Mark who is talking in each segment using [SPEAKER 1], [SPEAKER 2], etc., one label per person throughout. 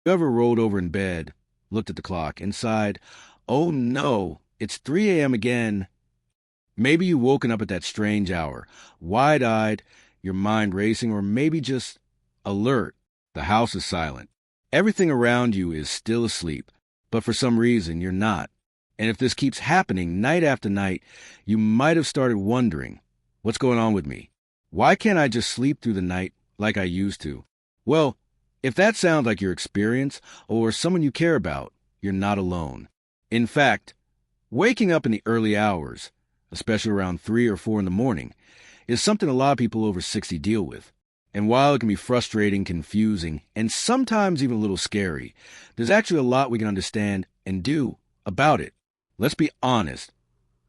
[SPEAKER 1] You ever rolled over in bed, looked at the clock, and sighed, "Oh no, it's 3 a.m. again"? Maybe you've woken up at that strange hour, wide-eyed, your mind racing, or maybe just alert. The house is silent. Everything around you is still asleep, but for some reason you're not. And if this keeps happening night after night, you might have started wondering, what's going on with me? Why can't I just sleep through the night like I used to? Well, if that sounds like your experience or someone you care about, you're not alone. In fact, waking up in the early hours, especially around 3 or 4 in the morning, is something a lot of people over 60 deal with. And while it can be frustrating, confusing, and sometimes even a little scary, there's actually a lot we can understand and do about it. Let's be honest.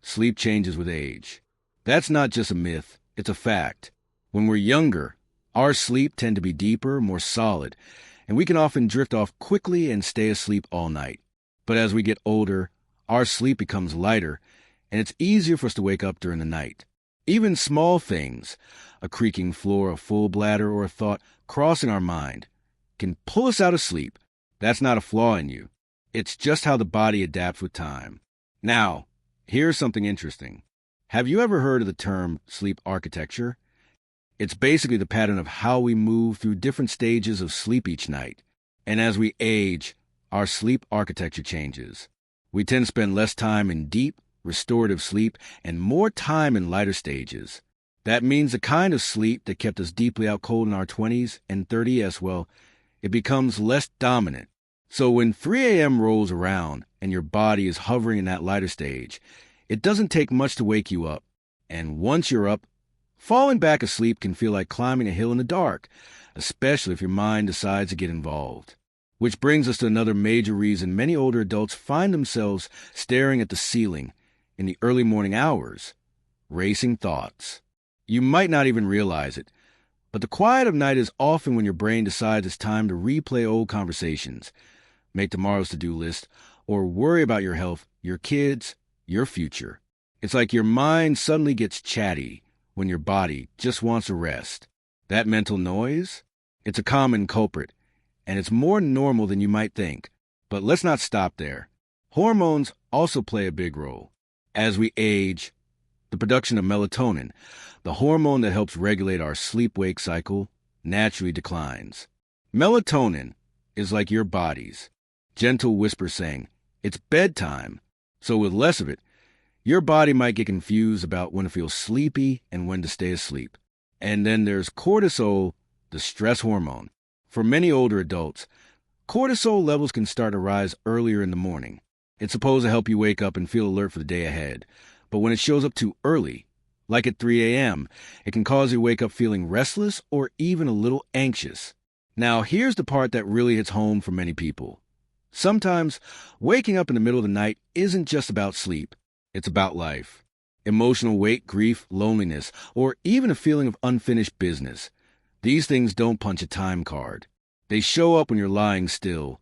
[SPEAKER 1] Sleep changes with age. That's not just a myth, it's a fact. When we're younger, our sleep tend to be deeper, more solid, and we can often drift off quickly and stay asleep all night. But as we get older, our sleep becomes lighter, and it's easier for us to wake up during the night. Even small things, a creaking floor, a full bladder, or a thought crossing our mind, can pull us out of sleep. That's not a flaw in you. It's just how the body adapts with time. Now, here's something interesting. Have you ever heard of the term sleep architecture? It's basically the pattern of how we move through different stages of sleep each night. And as we age, our sleep architecture changes. We tend to spend less time in deep, restorative sleep and more time in lighter stages. That means the kind of sleep that kept us deeply out cold in our 20s and 30s, well, it becomes less dominant. So when 3 a.m. rolls around and your body is hovering in that lighter stage, it doesn't take much to wake you up. And once you're up, falling back asleep can feel like climbing a hill in the dark, especially if your mind decides to get involved. Which brings us to another major reason many older adults find themselves staring at the ceiling in the early morning hours, racing thoughts. You might not even realize it, but the quiet of night is often when your brain decides it's time to replay old conversations, make tomorrow's to-do list, or worry about your health, your kids, your future. It's like your mind suddenly gets chatty when your body just wants a rest. That mental noise? It's a common culprit, and it's more normal than you might think. But let's not stop there. Hormones also play a big role. As we age, the production of melatonin, the hormone that helps regulate our sleep-wake cycle, naturally declines. Melatonin is like your body's gentle whisper saying, "It's bedtime." So with less of it, your body might get confused about when to feel sleepy and when to stay asleep. And then there's cortisol, the stress hormone. For many older adults, cortisol levels can start to rise earlier in the morning. It's supposed to help you wake up and feel alert for the day ahead. But when it shows up too early, like at 3 a.m., it can cause you to wake up feeling restless or even a little anxious. Now, here's the part that really hits home for many people. Sometimes, waking up in the middle of the night isn't just about sleep. It's about life. Emotional weight, grief, loneliness, or even a feeling of unfinished business. These things don't punch a time card. They show up when you're lying still,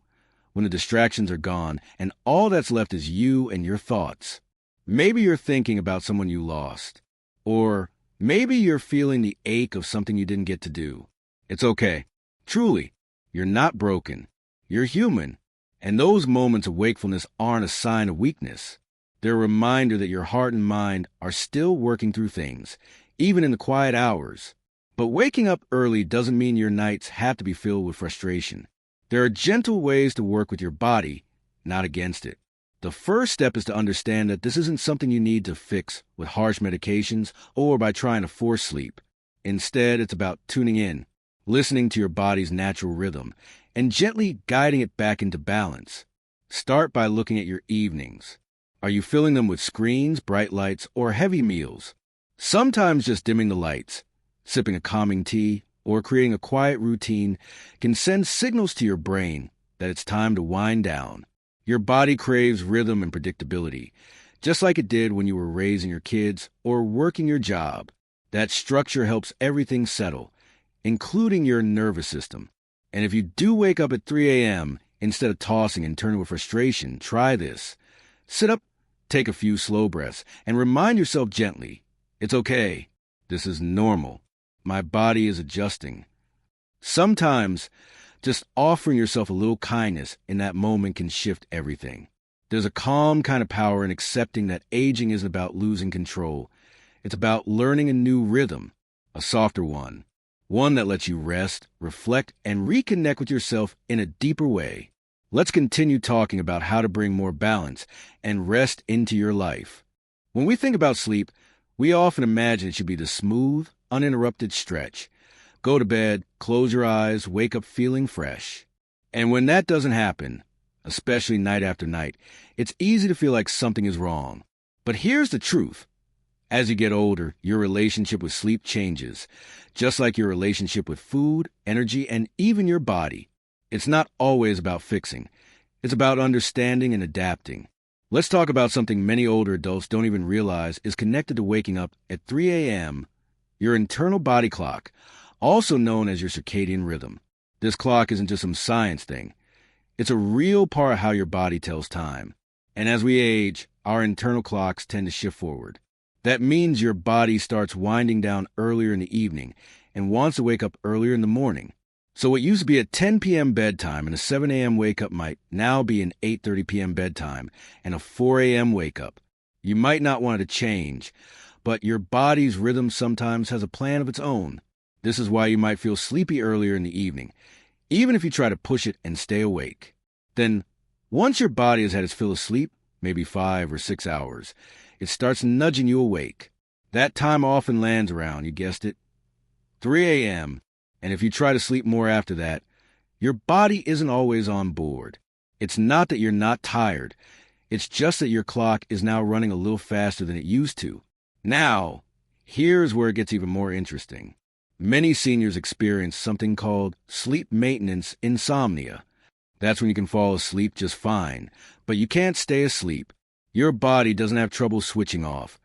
[SPEAKER 1] when the distractions are gone, and all that's left is you and your thoughts. Maybe you're thinking about someone you lost. Or maybe you're feeling the ache of something you didn't get to do. It's okay. Truly, you're not broken. You're human. And those moments of wakefulness aren't a sign of weakness. They're a reminder that your heart and mind are still working through things, even in the quiet hours. But waking up early doesn't mean your nights have to be filled with frustration. There are gentle ways to work with your body, not against it. The first step is to understand that this isn't something you need to fix with harsh medications or by trying to force sleep. Instead, it's about tuning in, listening to your body's natural rhythm, and gently guiding it back into balance. Start by looking at your evenings. Are you filling them with screens, bright lights, or heavy meals? Sometimes just dimming the lights, sipping a calming tea, or creating a quiet routine can send signals to your brain that it's time to wind down. Your body craves rhythm and predictability, just like it did when you were raising your kids or working your job. That structure helps everything settle, including your nervous system. And if you do wake up at 3 a.m., instead of tossing and turning with frustration, try this. Sit up, take a few slow breaths, and remind yourself gently, it's okay. This is normal. My body is adjusting. Sometimes, Just offering yourself a little kindness in that moment can shift everything. There's a calm kind of power in accepting that aging isn't about losing control. It's about learning a new rhythm, a softer one that lets you rest, reflect, and reconnect with yourself in a deeper way. Let's continue talking about how to bring more balance and rest into your life. When we think about sleep, we often imagine it should be the smooth, uninterrupted stretch. Go to bed, close your eyes, wake up feeling fresh. And when that doesn't happen, especially night after night, it's easy to feel like something is wrong. But here's the truth. As you get older, your relationship with sleep changes, just like your relationship with food, energy, and even your body. It's not always about fixing. It's about understanding and adapting. Let's talk about something many older adults don't even realize is connected to waking up at 3 a.m., your internal body clock, also known as your circadian rhythm. This clock isn't just some science thing. It's a real part of how your body tells time. And as we age, our internal clocks tend to shift forward. That means your body starts winding down earlier in the evening and wants to wake up earlier in the morning. So what used to be a 10 p.m. bedtime and a 7 a.m. wake-up might now be an 8:30 p.m. bedtime and a 4 a.m. wake-up. You might not want it to change, but your body's rhythm sometimes has a plan of its own. This is why you might feel sleepy earlier in the evening, even if you try to push it and stay awake. Then, once your body has had its fill of sleep, maybe 5 or 6 hours, it starts nudging you awake. That time often lands around, you guessed it, 3 a.m., and if you try to sleep more after that, your body isn't always on board. It's not that you're not tired. It's just that your clock is now running a little faster than it used to. Now, here's where it gets even more interesting. Many seniors experience something called sleep maintenance insomnia. That's when you can fall asleep just fine, but you can't stay asleep. Your body doesn't have trouble switching off.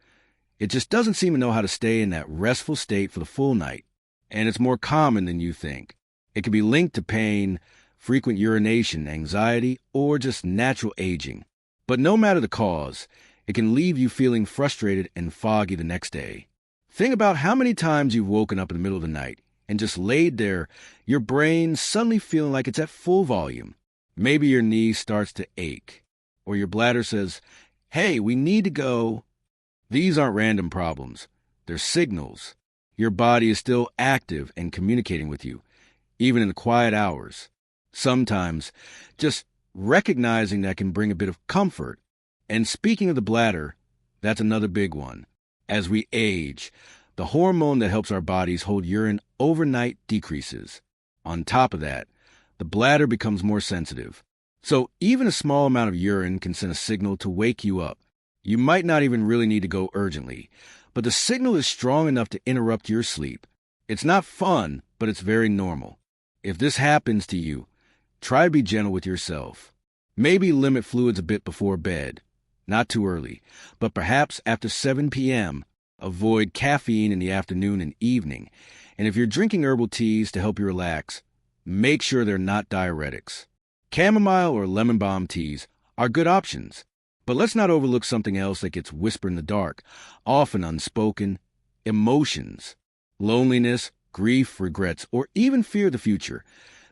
[SPEAKER 1] It just doesn't seem to know how to stay in that restful state for the full night. And it's more common than you think. It can be linked to pain, frequent urination, anxiety, or just natural aging. But no matter the cause, it can leave you feeling frustrated and foggy the next day. Think about how many times you've woken up in the middle of the night and just laid there, your brain suddenly feeling like it's at full volume. Maybe your knee starts to ache, or your bladder says, "Hey, we need to go." These aren't random problems. They're signals. Your body is still active and communicating with you, even in the quiet hours. Sometimes, just recognizing that can bring a bit of comfort. And speaking of the bladder, that's another big one. As we age, the hormone that helps our bodies hold urine overnight decreases. On top of that, the bladder becomes more sensitive. So even a small amount of urine can send a signal to wake you up. You might not even really need to go urgently, but the signal is strong enough to interrupt your sleep. It's not fun, but it's very normal. If this happens to you, try to be gentle with yourself. Maybe limit fluids a bit before bed. Not too early, but perhaps after 7 p.m. Avoid caffeine in the afternoon and evening. And if you're drinking herbal teas to help you relax, make sure they're not diuretics. Chamomile or lemon balm teas are good options. But let's not overlook something else that gets whispered in the dark, often unspoken: emotions. Loneliness, grief, regrets, or even fear of the future.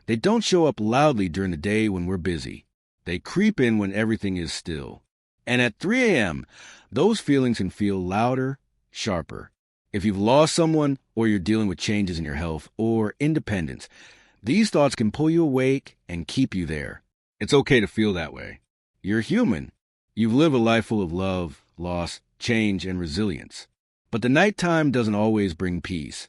[SPEAKER 1] They don't show up loudly during the day when we're busy. They creep in when everything is still. And at 3 a.m., those feelings can feel louder, sharper. If you've lost someone, or you're dealing with changes in your health or independence, these thoughts can pull you awake and keep you there. It's okay to feel that way. You're human. You've lived a life full of love, loss, change, and resilience. But the nighttime doesn't always bring peace.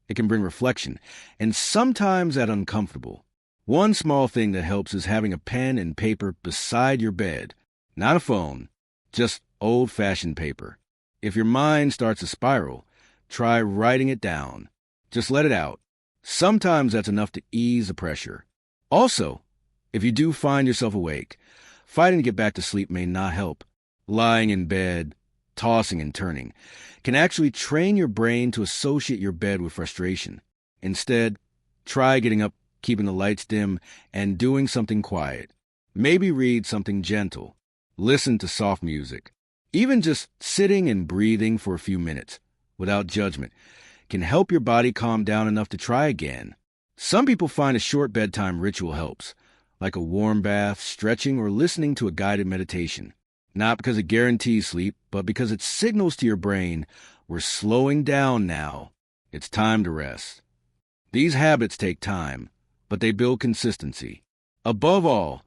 [SPEAKER 1] It can bring reflection, and sometimes that uncomfortable. One small thing that helps is having a pen and paper beside your bed. Not a phone, just old-fashioned paper. If your mind starts to spiral, try writing it down. Just let it out. Sometimes that's enough to ease the pressure. Also, if you do find yourself awake, fighting to get back to sleep may not help. Lying in bed, tossing and turning, can actually train your brain to associate your bed with frustration. Instead, try getting up, keeping the lights dim, and doing something quiet. Maybe read something gentle. Listen to soft music. Even just sitting and breathing for a few minutes, without judgment, can help your body calm down enough to try again. Some people find a short bedtime ritual helps, like a warm bath, stretching, or listening to a guided meditation. Not because it guarantees sleep, but because it signals to your brain, we're slowing down now. It's time to rest. These habits take time, but they build consistency. Above all,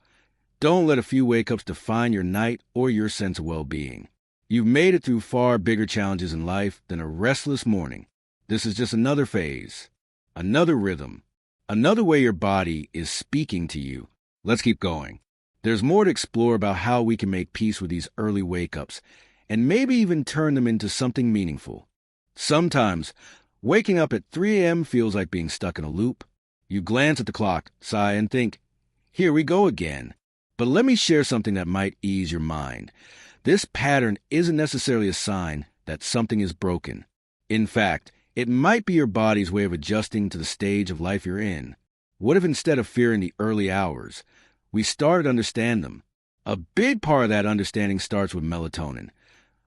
[SPEAKER 1] don't let a few wake-ups define your night or your sense of well-being. You've made it through far bigger challenges in life than a restless morning. This is just another phase, another rhythm, another way your body is speaking to you. Let's keep going. There's more to explore about how we can make peace with these early wake-ups and maybe even turn them into something meaningful. Sometimes, waking up at 3 a.m. feels like being stuck in a loop. You glance at the clock, sigh, and think, here we go again. But let me share something that might ease your mind. This pattern isn't necessarily a sign that something is broken. In fact, it might be your body's way of adjusting to the stage of life you're in. What if instead of fearing the early hours, we started to understand them? A big part of that understanding starts with melatonin,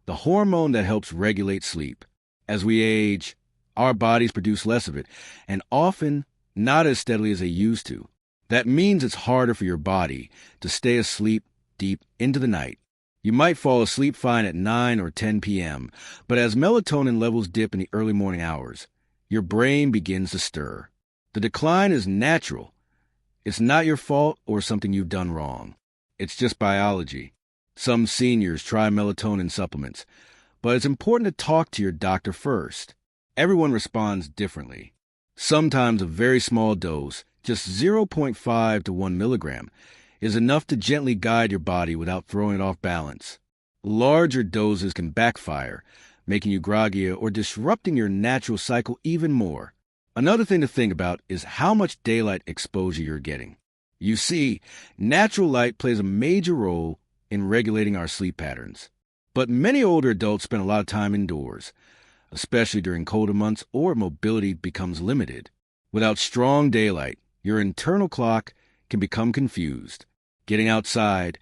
[SPEAKER 1] the hormone that helps regulate sleep. As we age, our bodies produce less of it, and often not as steadily as they used to. That means it's harder for your body to stay asleep deep into the night. You might fall asleep fine at 9 or 10 p.m., but as melatonin levels dip in the early morning hours, your brain begins to stir. The decline is natural. It's not your fault or something you've done wrong. It's just biology. Some seniors try melatonin supplements, but it's important to talk to your doctor first. Everyone responds differently. Sometimes a very small dose, just 0.5 to 1 milligram, is enough to gently guide your body without throwing it off balance. Larger doses can backfire, making you groggier or disrupting your natural cycle even more. Another thing to think about is how much daylight exposure you're getting. You see, natural light plays a major role in regulating our sleep patterns. But many older adults spend a lot of time indoors, especially during colder months or mobility becomes limited. Without strong daylight, your internal clock can become confused. Getting outside,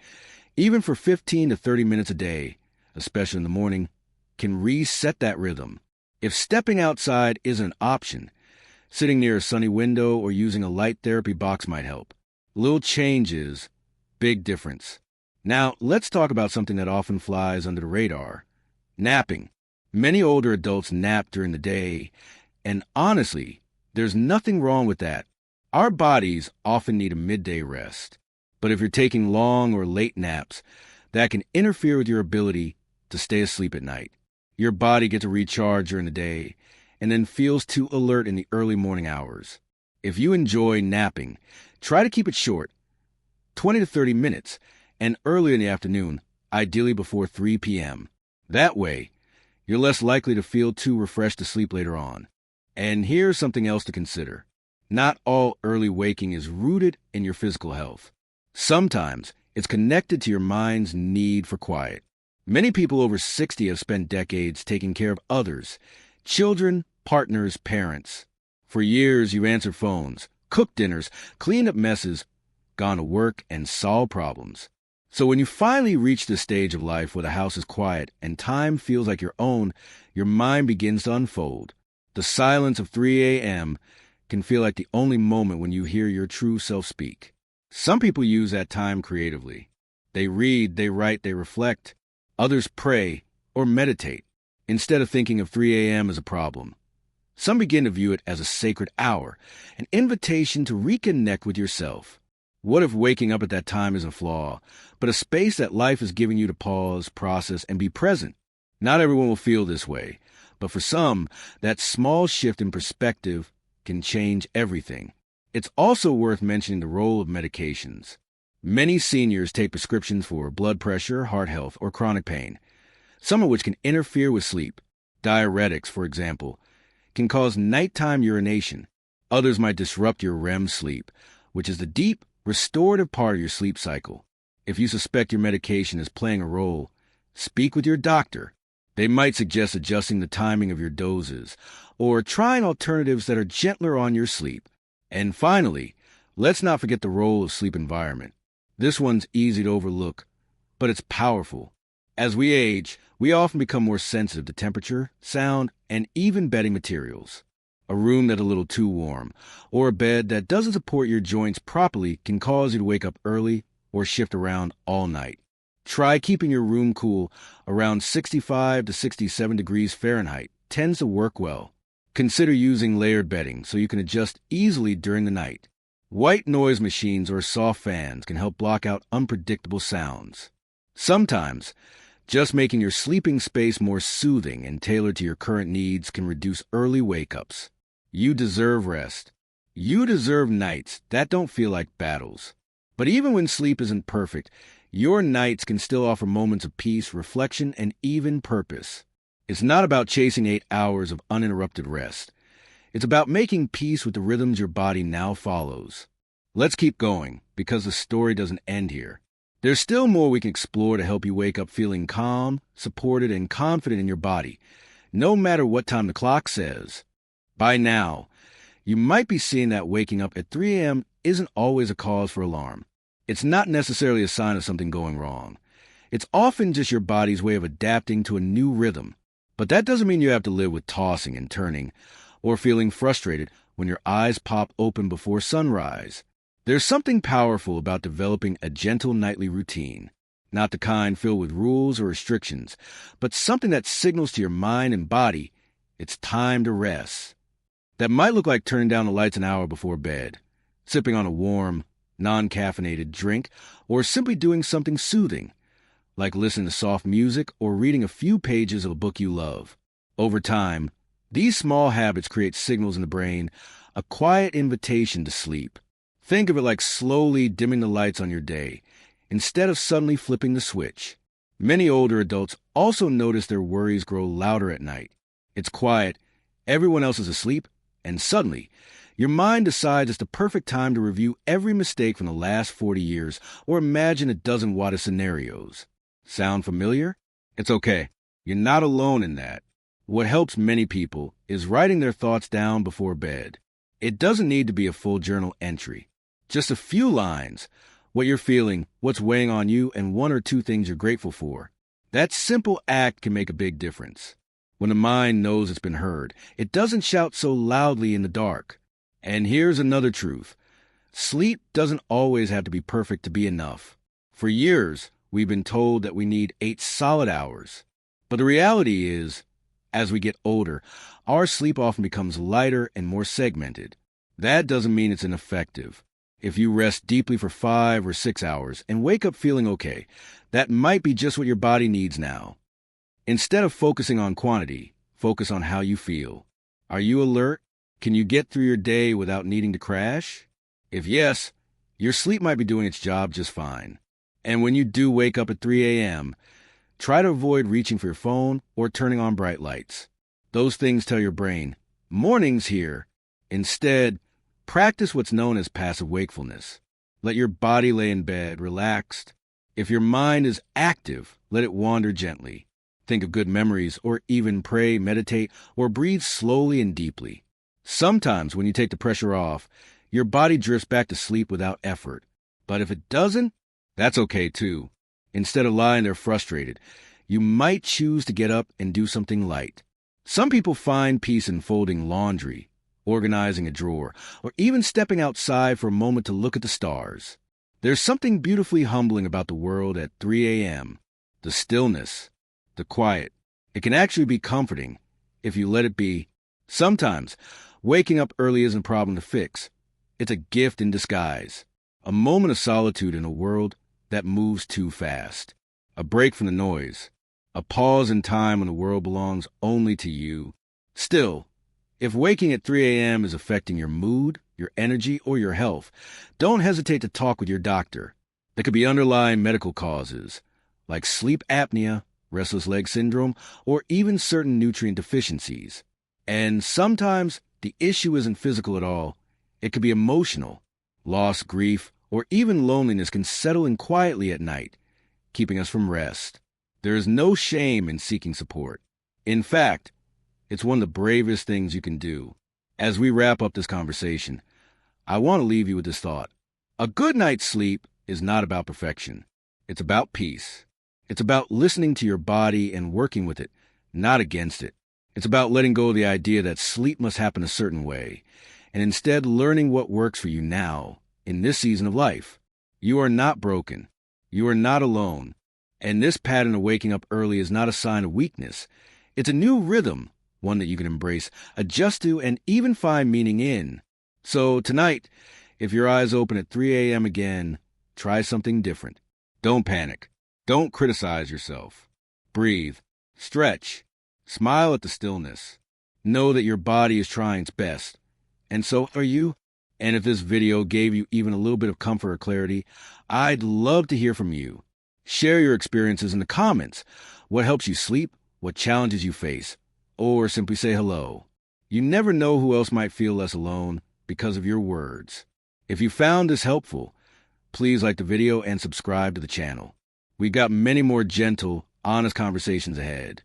[SPEAKER 1] even for 15 to 30 minutes a day, especially in the morning, can reset that rhythm. If stepping outside isn't an option, sitting near a sunny window or using a light therapy box might help. Little changes, big difference. Now, let's talk about something that often flies under the radar: napping. Many older adults nap during the day, and honestly, there's nothing wrong with that. Our bodies often need a midday rest. But if you're taking long or late naps, that can interfere with your ability to stay asleep at night. Your body gets a recharge during the day and then feels too alert in the early morning hours. If you enjoy napping, try to keep it short, 20 to 30 minutes, and early in the afternoon, ideally before 3 p.m. That way, you're less likely to feel too refreshed to sleep later on. And here's something else to consider. Not all early waking is rooted in your physical health. Sometimes it's connected to your mind's need for quiet. Many people over 60 have spent decades taking care of others, children, partners, parents. For years, you answered phones, cooked dinners, cleaned up messes, gone to work, and solved problems. So when you finally reach this stage of life where the house is quiet and time feels like your own, your mind begins to unfold. The silence of 3 a.m. can feel like the only moment when you hear your true self speak. Some people use that time creatively. They read, they write, they reflect. Others pray or meditate instead of thinking of 3 a.m. as a problem. Some begin to view it as a sacred hour, an invitation to reconnect with yourself. What if waking up at that time is a flaw, but a space that life is giving you to pause, process, and be present? Not everyone will feel this way, but for some, that small shift in perspective can change everything. It's also worth mentioning the role of medications. Many seniors take prescriptions for blood pressure, heart health, or chronic pain, some of which can interfere with sleep. Diuretics, for example, can cause nighttime urination. Others might disrupt your REM sleep, which is the deep, restorative part of your sleep cycle. If you suspect your medication is playing a role, speak with your doctor. They might suggest adjusting the timing of your doses or trying alternatives that are gentler on your sleep. And finally, let's not forget the role of sleep environment. This one's easy to overlook, but it's powerful. As we age, we often become more sensitive to temperature, sound, and even bedding materials. A room that's a little too warm, or a bed that doesn't support your joints properly can cause you to wake up early or shift around all night. Try keeping your room cool around 65 to 67 degrees Fahrenheit. Tends to work well. Consider using layered bedding so you can adjust easily during the night. White noise machines or soft fans can help block out unpredictable sounds. Sometimes, just making your sleeping space more soothing and tailored to your current needs can reduce early wake-ups. You deserve rest. You deserve nights that don't feel like battles. But even when sleep isn't perfect, your nights can still offer moments of peace, reflection, and even purpose. It's not about chasing 8 hours of uninterrupted rest. It's about making peace with the rhythms your body now follows. Let's keep going, because the story doesn't end here. There's still more we can explore to help you wake up feeling calm, supported, and confident in your body, no matter what time the clock says. By now, you might be seeing that waking up at 3 a.m. isn't always a cause for alarm. It's not necessarily a sign of something going wrong. It's often just your body's way of adapting to a new rhythm. But that doesn't mean you have to live with tossing and turning, or feeling frustrated when your eyes pop open before sunrise. There's something powerful about developing a gentle nightly routine, not the kind filled with rules or restrictions, but something that signals to your mind and body it's time to rest. That might look like turning down the lights an hour before bed, sipping on a warm, non-caffeinated drink, or simply doing something soothing, like listening to soft music or reading a few pages of a book you love. Over time, these small habits create signals in the brain, a quiet invitation to sleep. Think of it like slowly dimming the lights on your day, instead of suddenly flipping the switch. Many older adults also notice their worries grow louder at night. It's quiet, everyone else is asleep, and suddenly, your mind decides it's the perfect time to review every mistake from the last 40 years or imagine a dozen what if scenarios. Sound familiar? It's okay. You're not alone in that. What helps many people is writing their thoughts down before bed. It doesn't need to be a full journal entry. Just a few lines, what you're feeling, what's weighing on you, and 1 or 2 things you're grateful for. That simple act can make a big difference. When the mind knows it's been heard, it doesn't shout so loudly in the dark. And here's another truth. Sleep doesn't always have to be perfect to be enough. For years, we've been told that we need 8 solid hours. But the reality is, as we get older, our sleep often becomes lighter and more segmented. That doesn't mean it's ineffective. If you rest deeply for 5 or 6 hours and wake up feeling okay, that might be just what your body needs now. Instead of focusing on quantity, focus on how you feel. Are you alert? Can you get through your day without needing to crash? If yes, your sleep might be doing its job just fine. And when you do wake up at 3 a.m., try to avoid reaching for your phone or turning on bright lights. Those things tell your brain, morning's here. Instead, practice what's known as passive wakefulness. Let your body lay in bed, relaxed. If your mind is active, let it wander gently. Think of good memories, or even pray, meditate, or breathe slowly and deeply. Sometimes when you take the pressure off, your body drifts back to sleep without effort. But if it doesn't, that's okay too. Instead of lying there frustrated, you might choose to get up and do something light. Some people find peace in folding laundry, organizing a drawer, or even stepping outside for a moment to look at the stars. There's something beautifully humbling about the world at 3 a.m. The stillness, the quiet. It can actually be comforting if you let it be. Sometimes, waking up early isn't a problem to fix. It's a gift in disguise. A moment of solitude in a world that moves too fast. A break from the noise. A pause in time when the world belongs only to you. Still, if waking at 3 a.m. is affecting your mood, your energy, or your health, don't hesitate to talk with your doctor. There could be underlying medical causes, like sleep apnea, restless leg syndrome, or even certain nutrient deficiencies. And sometimes the issue isn't physical at all. It could be emotional. Loss, grief, or even loneliness can settle in quietly at night, keeping us from rest. There is no shame in seeking support. In fact, it's one of the bravest things you can do. As we wrap up this conversation, I want to leave you with this thought. A good night's sleep is not about perfection. It's about peace. It's about listening to your body and working with it, not against it. It's about letting go of the idea that sleep must happen a certain way, and instead learning what works for you now, in this season of life. You are not broken. You are not alone. And this pattern of waking up early is not a sign of weakness. It's a new rhythm, one that you can embrace, adjust to, and even find meaning in. So tonight, if your eyes open at 3 a.m. again, try something different. Don't panic. Don't criticize yourself. Breathe. Stretch. Smile at the stillness. Know that your body is trying its best. And so are you. And if this video gave you even a little bit of comfort or clarity, I'd love to hear from you. Share your experiences in the comments. What helps you sleep? What challenges you face? Or simply say hello. You never know who else might feel less alone because of your words. If you found this helpful, please like the video and subscribe to the channel. We got many more gentle, honest conversations ahead.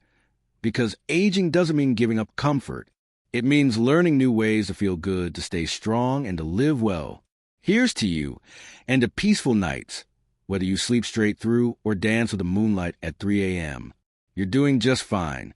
[SPEAKER 1] Because aging doesn't mean giving up comfort. It means learning new ways to feel good, to stay strong, and to live well. Here's to you, and to peaceful nights, whether you sleep straight through or dance with the moonlight at 3 a.m. You're doing just fine.